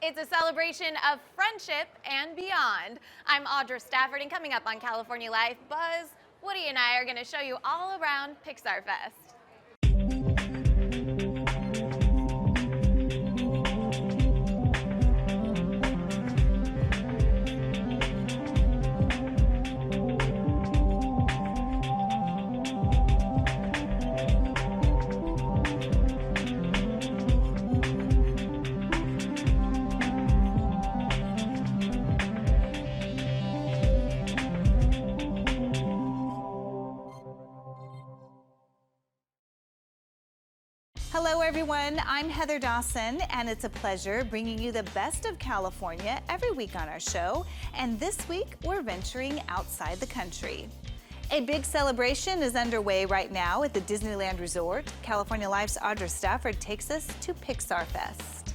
It's a celebration of friendship and beyond. I'm Audra Stafford, and coming up on California Life, Buzz, Woody, and I are going to show you all around Pixar Fest. Hello everyone, I'm Heather Dawson, and it's a pleasure bringing you the best of California every week on our show. And this week, we're venturing outside the country. A big celebration is underway right now at the Disneyland Resort. California Life's Audra Stafford takes us to Pixar Fest.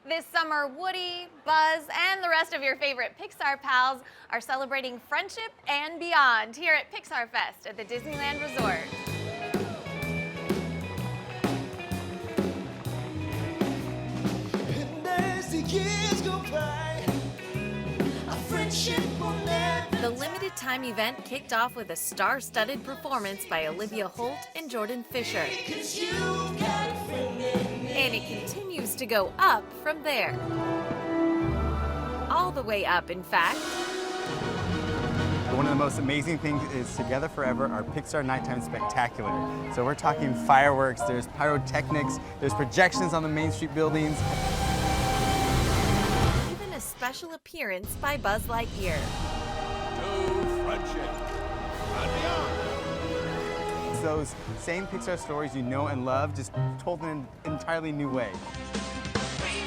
This summer, Woody, Buzz, and the rest of your favorite Pixar pals are celebrating friendship and beyond here at Pixar Fest at the Disneyland Resort. The limited time event kicked off with a star-studded performance by Olivia Holt and Jordan Fisher. And it continues to go up from there. All the way up, in fact. One of the most amazing things is Together Forever, our Pixar Nighttime Spectacular. So we're talking fireworks, there's pyrotechnics, there's projections on the Main Street buildings. Even a special appearance by Buzz Lightyear. To friendship and beyond. It's those same Pixar stories you know and love, just told in an entirely new way.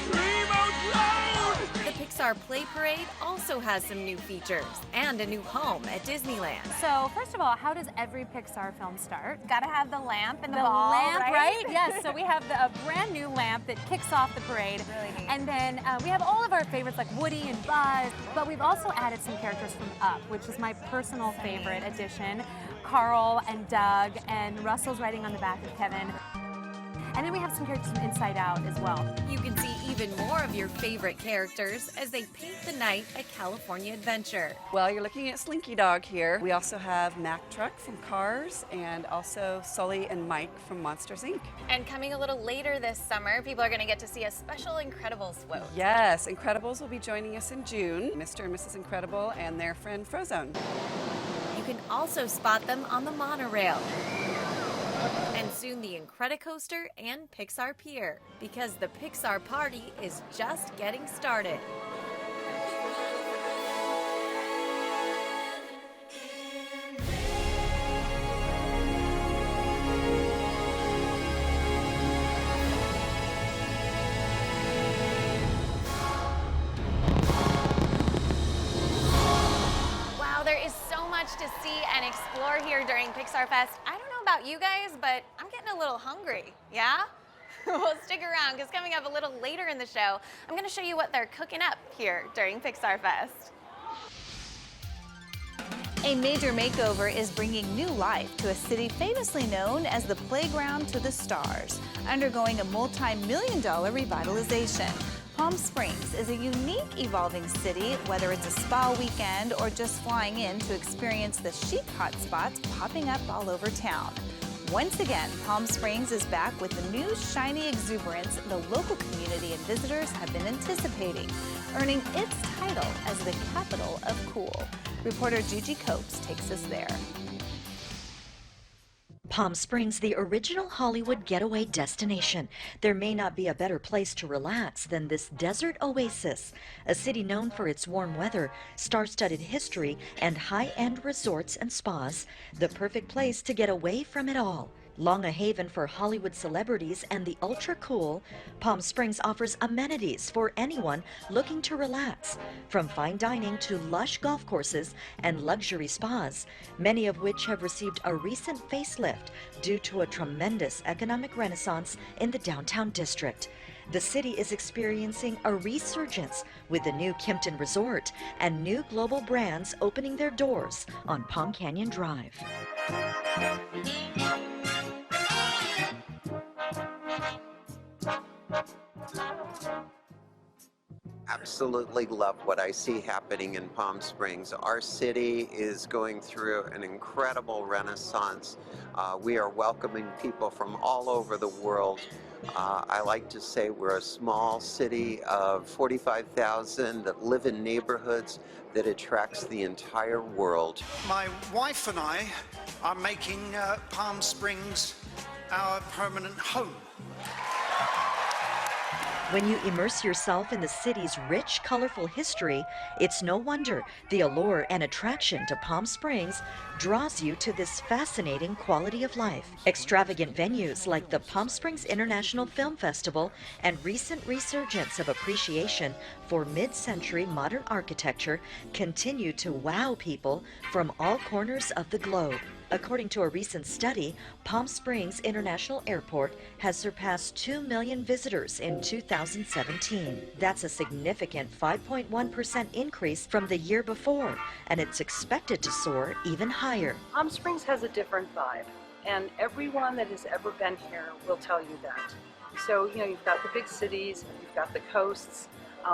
Scream out loud! The Pixar Play Parade also has some new features and a new home at Disneyland. So first of all, how does every Pixar film start? Got to have the lamp and the, The ball, lamp, right? Yes, so we have a brand new lamp that kicks off the parade. Really neat. And then we have all of our favorites like Woody and Buzz, but we've also added some characters from Up, which is my personal favorite addition. Carl and Doug, and Russell's riding on the back of Kevin. And then we have some characters from Inside Out as well. You can see even more of your favorite characters as they paint the night at California Adventure. Well, you're looking at Slinky Dog here. We also have Mack Truck from Cars and also Sully and Mike from Monsters, Inc. And coming a little later this summer, people are going to get to see a special Incredibles float. Yes, Incredibles will be joining us in June. Mr. and Mrs. Incredible and their friend Frozone. You can also spot them on the monorail. And soon the Incredicoaster and Pixar Pier, because the Pixar party is just getting started. Wow, there is so much to see and explore here during Pixar Fest. I don't know about you guys, but I'm getting a little hungry, yeah? Well, stick around, because coming up a little later in the show, I'm going to show you what they're cooking up here during Pixar Fest. A major makeover is bringing new life to a city famously known as the playground to the stars, undergoing a multi-million-dollar revitalization. Palm Springs is a unique evolving city, whether it's a spa weekend or just flying in to experience the chic hotspots popping up all over town. Once again, Palm Springs is back with the new shiny exuberance the local community and visitors have been anticipating, earning its title as the capital of cool. Reporter Gigi Copes takes us there. Palm Springs, the original Hollywood getaway destination. There may not be a better place to relax than this desert oasis, a city known for its warm weather, star-studded history, and high-end resorts and spas, the perfect place to get away from it all. Long a haven for Hollywood celebrities and the ultra-cool, Palm Springs offers amenities for anyone looking to relax, from fine dining to lush golf courses and luxury spas, many of which have received a recent facelift due to a tremendous economic renaissance in the downtown district. The city is experiencing a resurgence with the new Kimpton Resort and new global brands opening their doors on Palm Canyon Drive. Absolutely love what I see happening in Palm Springs. Our city is going through an incredible renaissance. We are welcoming people from all over the world. I like to say we're a small city of 45,000 that live in neighborhoods that attracts the entire world. My wife and I are making Palm Springs our permanent home. When you immerse yourself in the city's rich, colorful history, it's no wonder the allure and attraction to Palm Springs draws you to this fascinating quality of life. Extravagant venues like the Palm Springs International Film Festival and recent resurgence of appreciation for mid-century modern architecture continue to wow people from all corners of the globe. According to a recent study, Palm Springs International Airport has surpassed 2 million visitors in 2017. That's a significant 5.1% increase from the year before, and it's expected to soar even higher. Palm Springs has a different vibe, and everyone that has ever been here will tell you that. So, you've got the big cities, you've got the coasts,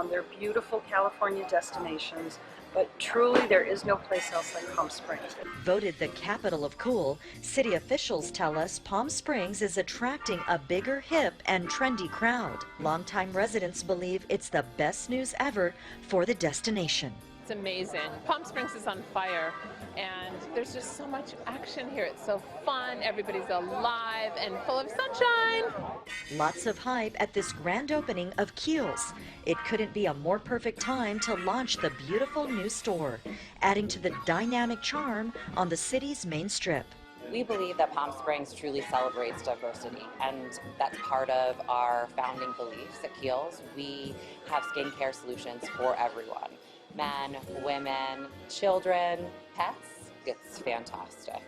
they're beautiful California destinations, but truly there is no place else like Palm Springs. Voted the capital of cool, city officials tell us Palm Springs is attracting a bigger, hip, and trendy crowd. Longtime residents believe it's the best news ever for the destination. It's amazing. Palm Springs is on fire, and there's just so much action here. It's so fun, everybody's alive and full of sunshine. Lots of hype at this grand opening of Kiehl's. It couldn't be a more perfect time to launch the beautiful new store, adding to the dynamic charm on the city's main strip. We believe that Palm Springs truly celebrates diversity, and that's part of our founding beliefs at Kiehl's. We have skincare solutions for everyone. Men, women, children, pets. It's fantastic.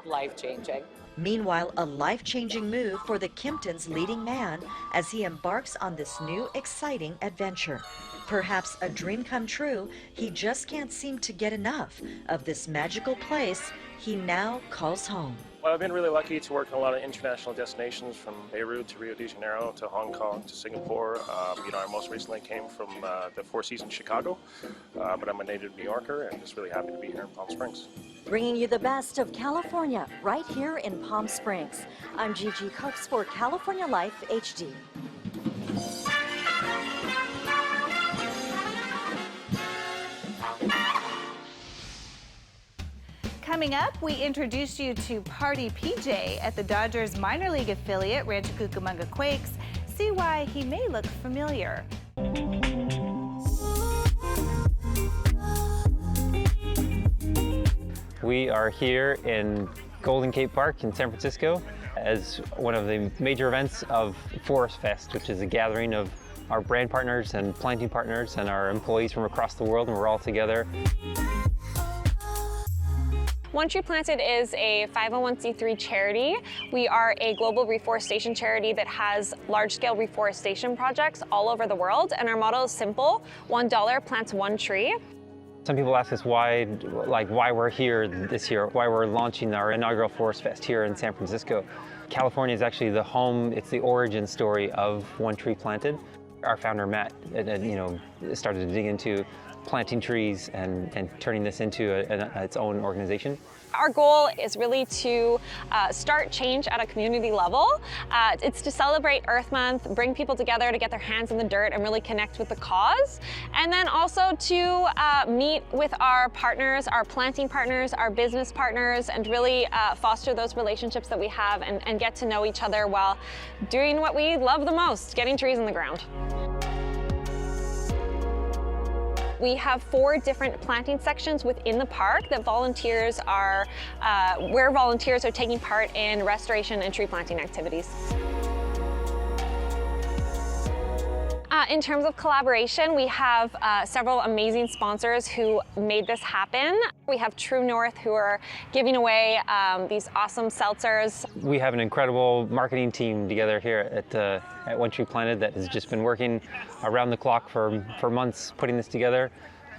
Life-changing. Meanwhile, a life-changing move for the Kimptons' leading man as he embarks on this new, exciting adventure. Perhaps a dream come true, he just can't seem to get enough of this magical place he now calls home. Well, I've been really lucky to work on a lot of international destinations, from Beirut to Rio de Janeiro to Hong Kong to Singapore. I most recently came from the Four Seasons Chicago, but I'm a native New Yorker and just really happy to be here in Palm Springs. Bringing you the best of California right here in Palm Springs. I'm Gigi Cooks for California Life HD. Coming up, we introduce you to Party PJ at the Dodgers minor league affiliate, Rancho Cucamonga Quakes. See why he may look familiar. We are here in Golden Gate Park in San Francisco as one of the major events of Forest Fest, which is a gathering of our brand partners and planting partners and our employees from across the world, and we're all together. One Tree Planted is a 501c3 charity. We are a global reforestation charity that has large-scale reforestation projects all over the world, and our motto is simple: $1 plants one tree. Some people ask us why we're here this year, why we're launching our inaugural Forest Fest here in San Francisco. California is actually the home, it's the origin story of One Tree Planted. Our founder, Matt, started to dig into planting trees and turning this into its own organization. Our goal is really to start change at a community level. It's to celebrate Earth Month, bring people together to get their hands in the dirt and really connect with the cause. And then also to meet with our partners, our planting partners, our business partners, and really foster those relationships that we have and get to know each other while doing what we love the most, getting trees in the ground. We have 4 different planting sections within the park that volunteers are, where volunteers are taking part in restoration and tree planting activities. In terms of collaboration, we have several amazing sponsors who made this happen. We have True North, who are giving away these awesome seltzers. We have an incredible marketing team together here at One Tree Planted that has just been working around the clock for months putting this together,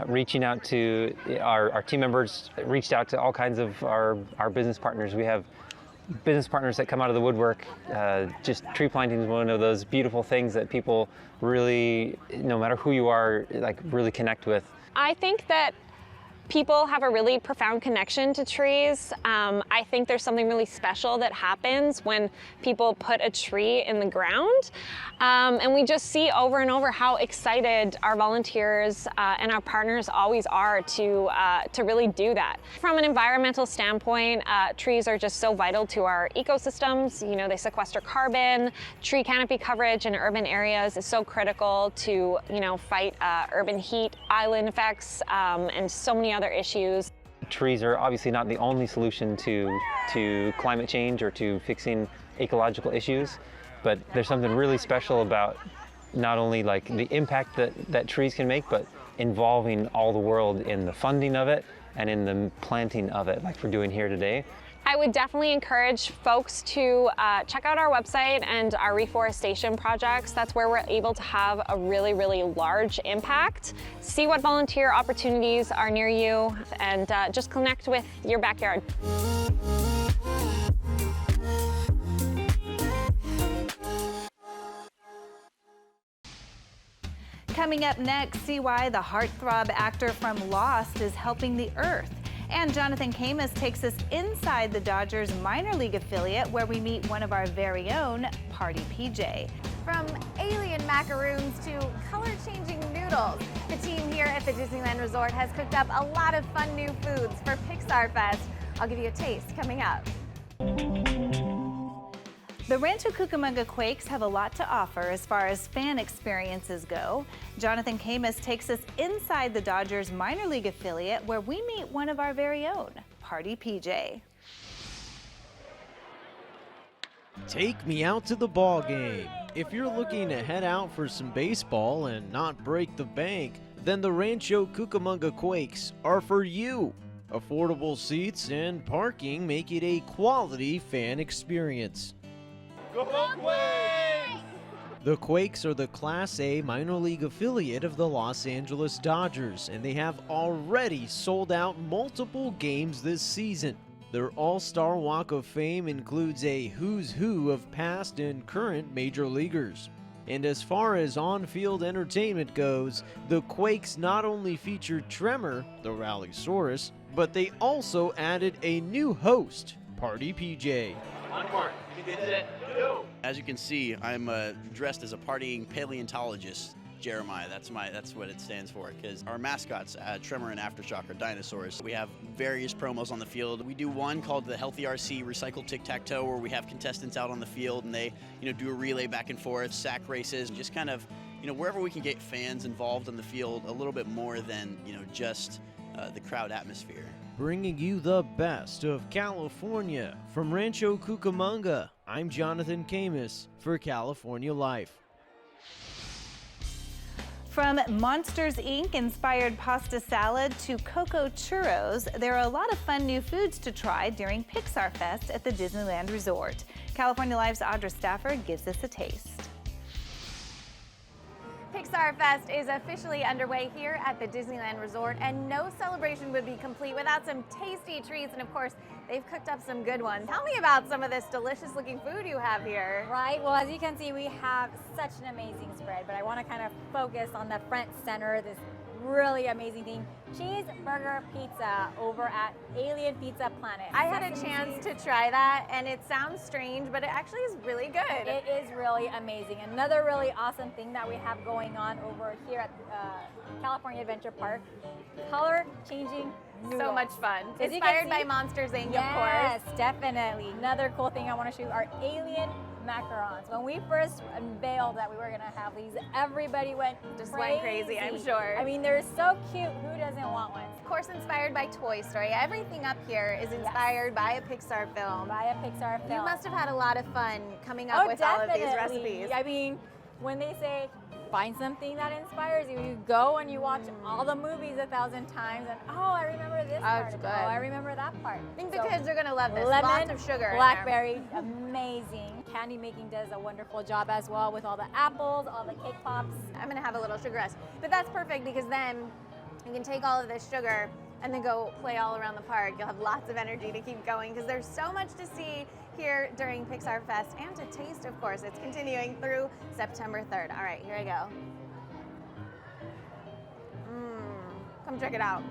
reaching out to our team members, reached out to all kinds of our business partners. We have business partners that come out of the woodwork. Just tree planting is one of those beautiful things that people really, no matter who you are, like really connect with. I think that people have a really profound connection to trees. I think there's something really special that happens when people put a tree in the ground. And we just see over and over how excited our volunteers and our partners always are to really do that. From an environmental standpoint, trees are just so vital to our ecosystems. You know, they sequester carbon. Tree canopy coverage in urban areas is so critical to, you know, fight urban heat, island effects, and so many other issues. Trees are obviously not the only solution to climate change or to fixing ecological issues, but there's something really special about not only like the impact that trees can make, but involving all the world in the funding of it and in the planting of it, like we're doing here today. I would definitely encourage folks to check out our website and our reforestation projects. That's where we're able to have a really, really large impact. See what volunteer opportunities are near you and just connect with your backyard. Coming up next, see why the heartthrob actor from Lost is helping the Earth. And Jonathan Camus takes us inside the Dodgers minor league affiliate where we meet one of our very own, Party PJ. From alien macaroons to color-changing noodles, the team here at the Disneyland Resort has cooked up a lot of fun new foods for Pixar Fest. I'll give you a taste coming up. The Rancho Cucamonga Quakes have a lot to offer as far as fan experiences go. Jonathan Camus takes us inside the Dodgers minor league affiliate where we meet one of our very own, Party PJ. Take me out to the ball game. If you're looking to head out for some baseball and not break the bank, then the Rancho Cucamonga Quakes are for you. Affordable seats and parking make it a quality fan experience. Go Quakes! The Quakes are the Class A minor league affiliate of the Los Angeles Dodgers, and they have already sold out multiple games this season. Their All-Star Walk of Fame includes a who's who of past and current major leaguers. And as far as on-field entertainment goes, the Quakes not only feature Tremor, the Rallysaurus, but they also added a new host, Party PJ. On mark, go. As you can see, I'm dressed as a partying paleontologist, Jeremiah. That's what it stands for, because our mascots, Tremor and Aftershock, are dinosaurs. We have various promos on the field. We do one called the Healthy RC Recycle Tic-Tac-Toe, where we have contestants out on the field and they, do a relay back and forth, sack races, and just kind of, wherever we can get fans involved on the field a little bit more than, just the crowd atmosphere. Bringing you the best of California. From Rancho Cucamonga, I'm Jonathan Camus for California Life. From Monsters, Inc. inspired pasta salad to Coco Churros, there are a lot of fun new foods to try during Pixar Fest at the Disneyland Resort. California Life's Audra Stafford gives us a taste. Pixar Fest is officially underway here at the Disneyland Resort, and no celebration would be complete without some tasty treats, and of course, they've cooked up some good ones. Tell me about some of this delicious looking food you have here. Right, well, as you can see, we have such an amazing spread, but I want to kind of focus on the front center, this really amazing thing, cheeseburger pizza over at Alien Pizza Planet. I had a chance to try that, and it sounds strange, but it actually is really good. It is really amazing. Another really awesome thing that we have going on over here at California Adventure Park, color-changing noodles. So much fun. Inspired by Monsters, Inc., of course. Yes, definitely. Another cool thing I want to show you are alien macarons. When we first unveiled that we were going to have these, everybody went crazy, I'm sure. I mean, they're so cute. Who doesn't want one? Of course, inspired by Toy Story. Everything up here is inspired by a Pixar film. By a Pixar film. You must have had a lot of fun coming up with all of these recipes. I mean, when they say find something that inspires you, you go and you watch all the movies 1,000 times, and oh, I remember this part. Good. Oh, I remember that part. I think the kids are going to love this. Lemon, lots of sugar. blackberry, amazing. Candy making does a wonderful job as well with all the apples, all the cake pops. I'm going to have a little sugar rush, but that's perfect because then you can take all of this sugar and then go play all around the park. You'll have lots of energy to keep going because there's so much to see here during Pixar Fest and to taste, of course. It's continuing through September 3rd. All right, here I go. Come check it out.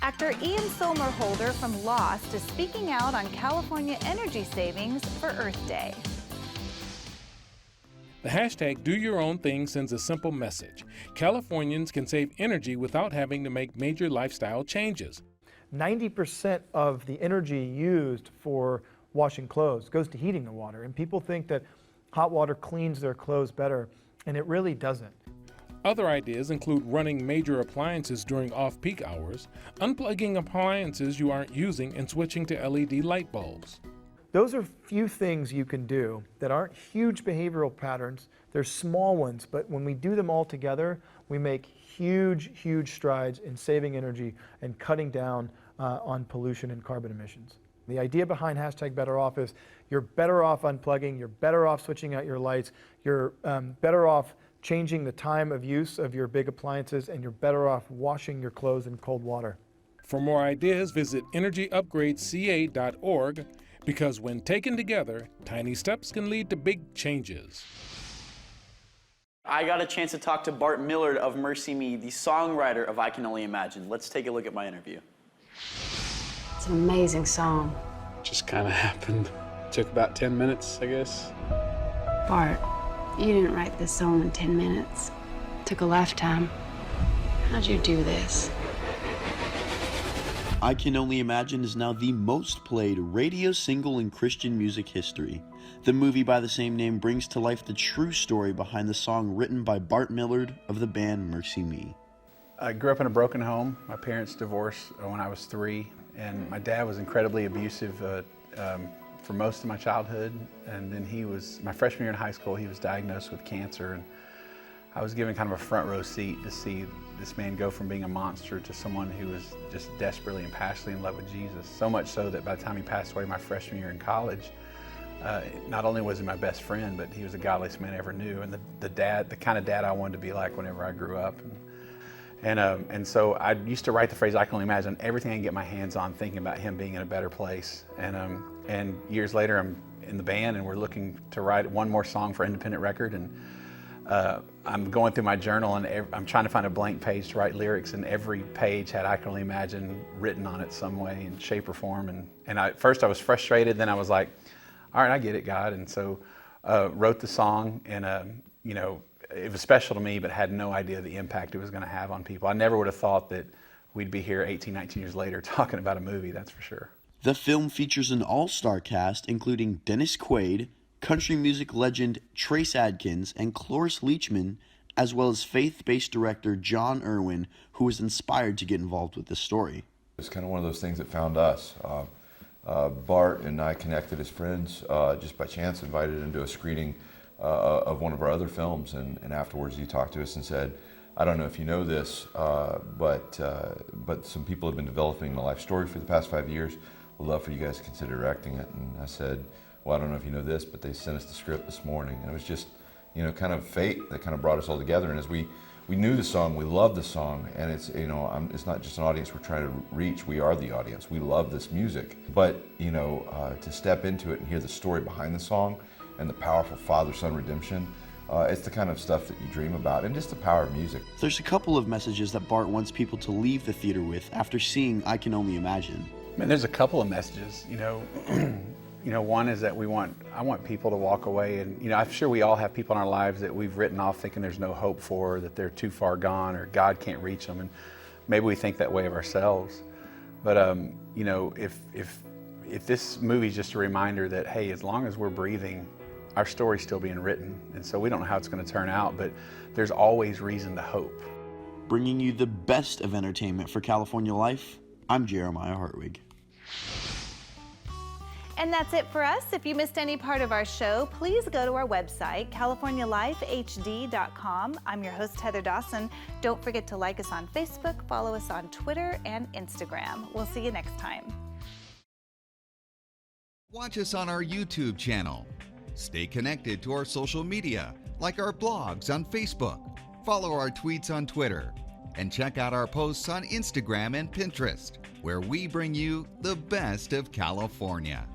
Actor Ian Somerhalder from Lost is speaking out on California energy savings for Earth Day. The hashtag Do Your Own Thing sends a simple message. Californians can save energy without having to make major lifestyle changes. 90% of the energy used for washing clothes goes to heating the water, and people think that hot water cleans their clothes better, and it really doesn't. Other ideas include running major appliances during off-peak hours, unplugging appliances you aren't using, and switching to LED light bulbs. Those are few things you can do that aren't huge behavioral patterns. They're small ones, but when we do them all together, we make huge, huge strides in saving energy and cutting down on pollution and carbon emissions. The idea behind hashtag Better Off is you're better off unplugging, you're better off switching out your lights, you're better off changing the time of use of your big appliances, and you're better off washing your clothes in cold water. For more ideas, visit energyupgradeca.org, because when taken together, tiny steps can lead to big changes. I got a chance to talk to Bart Millard of Mercy Me, the songwriter of I Can Only Imagine. Let's take a look at my interview. It's an amazing song. Just kind of happened. Took about 10 minutes, I guess. Bart, you didn't write this song in 10 minutes. It took a lifetime. How'd you do this? I Can Only Imagine is now the most played radio single in Christian music history. The movie by the same name brings to life the true story behind the song written by Bart Millard of the band Mercy Me. I grew up in a broken home. My parents divorced when I was 3, and my dad was incredibly abusive for most of my childhood. And then my freshman year in high school, he was diagnosed with cancer, and I was given kind of a front row seat to see this man go from being a monster to someone who was just desperately and passionately in love with Jesus. So much so that by the time he passed away my freshman year in college, not only was he my best friend, but he was the godliest man I ever knew, and the kind of dad I wanted to be like whenever I grew up. And so I used to write the phrase, I can only imagine, everything I can get my hands on, thinking about him being in a better place. And years later, I'm in the band, and we're looking to write one more song for independent record. And I'm going through my journal, and I'm trying to find a blank page to write lyrics, and every page had I Can Only Imagine written on it some way, in shape or form. And at first I was frustrated, then I was like, all right, I get it, God. And so wrote the song, and it was special to me, but had no idea the impact it was going to have on people. I never would have thought that we'd be here 18, 19 years later talking about a movie, that's for sure. The film features an all-star cast including Dennis Quaid, country music legend Trace Adkins, and Cloris Leachman, as well as faith-based director John Irwin, who was inspired to get involved with this story. It's kind of one of those things that found us. Bart and I connected as friends just by chance, invited into a screening of one of our other films, and afterwards he talked to us and said, I don't know if you know this, but some people have been developing the life story for the past 5 years. Would love for you guys to consider directing it. And I said, well, I don't know if you know this, but they sent us the script this morning. And it was just, kind of fate that kind of brought us all together. And as we knew the song, we loved the song, and it's, it's not just an audience we're trying to reach, we are the audience. We love this music. But, to step into it and hear the story behind the song and the powerful father-son redemption, it's the kind of stuff that you dream about, and just the power of music. There's a couple of messages that Bart wants people to leave the theater with after seeing I Can Only Imagine. Man, there's a couple of messages, one is that I want people to walk away, and I'm sure we all have people in our lives that we've written off thinking there's no hope for, that they're too far gone, or God can't reach them, and maybe we think that way of ourselves. But if this movie's just a reminder that, hey, as long as we're breathing, our story's still being written, and so we don't know how it's going to turn out, but there's always reason to hope. Bringing you the best of entertainment for California life, I'm Jeremiah Hartwig. And that's it for us. If you missed any part of our show, please go to our website, californialifehd.com. I'm your host, Heather Dawson. Don't forget to like us on Facebook, follow us on Twitter and Instagram. We'll see you next time. Watch us on our YouTube channel. Stay connected to our social media, like our blogs on Facebook. Follow our tweets on Twitter. And check out our posts on Instagram and Pinterest, where we bring you the best of California.